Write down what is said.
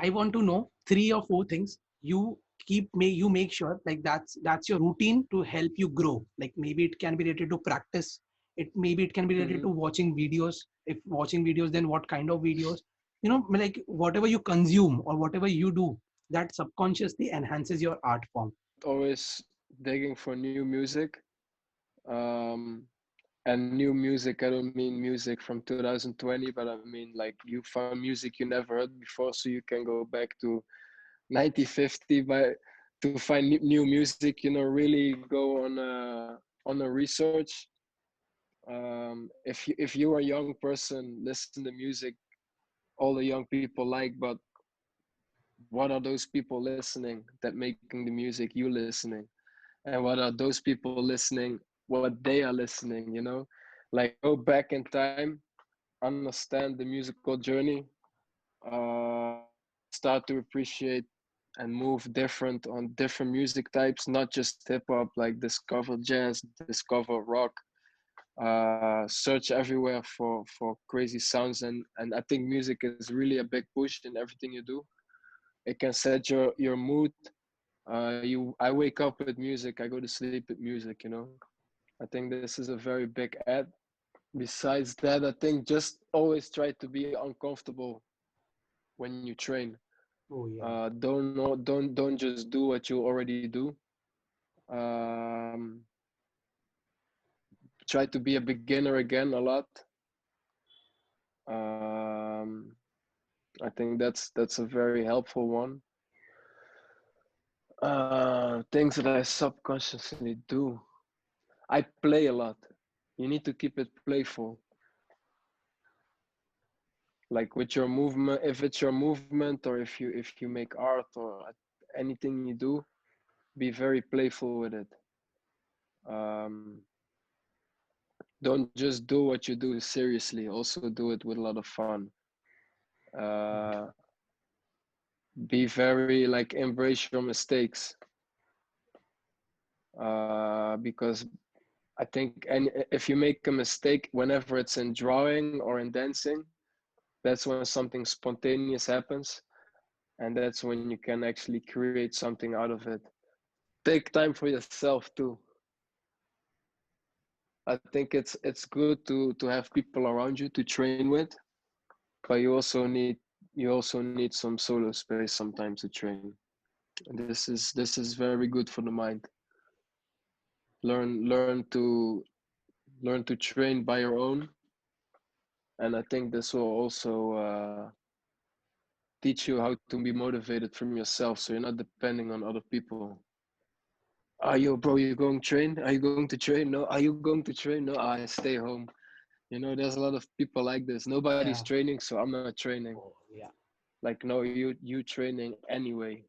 I want to know three or four things you make sure like that's your routine to help you grow. Like maybe it can be related to practice. Maybe it can be related Hmm. to watching videos. If watching videos, then what kind of videos? Like whatever you consume or whatever you do, that subconsciously enhances your art form. Always digging for new music. Um, and new music, I don't mean music from 2020, but I mean like you found music you never heard before, so you can go back to 1950 by to find new music. Really go on a research. If you are a young person, listen to music all the young people like, but what are those people listening that making the music you listening, and what are those people listening what they are listening, like go back in time, understand the musical journey, start to appreciate and move different on different music types, not just hip hop, like discover jazz, discover rock, search everywhere for crazy sounds. And I think music is really a big push in everything you do. It can set your mood. I wake up with music, I go to sleep with music. I think this is a very big add. Besides that, I think just always try to be uncomfortable when you train. Oh yeah. Don't just do what you already do. Um, Try to be a beginner again a lot. Um, I think that's a very helpful one. Things that I subconsciously do. I play a lot. You need to keep it playful. Like with your movement, if it's your movement, or if you make art or anything you do, be very playful with it. Um, don't just do what you do seriously. Also do it with a lot of fun. Uh, be very like embrace your mistakes, because I think and if you make a mistake, whenever it's in drawing or in dancing, that's when something spontaneous happens, and that's when you can actually create something out of it. Take time for yourself too. I think it's good to have people around you to train with, but you also need some solo space sometimes to train. And this is very good for the mind. Learn to train by your own, and I think this will also teach you how to be motivated from yourself, so you're not depending on other people. Are you, bro? You going to train? Are you going to train? No. Are you going to train? No. I stay home. There's a lot of people like this. Nobody's Yeah. training, so I'm not training. Oh yeah. Like, no, you training anyway.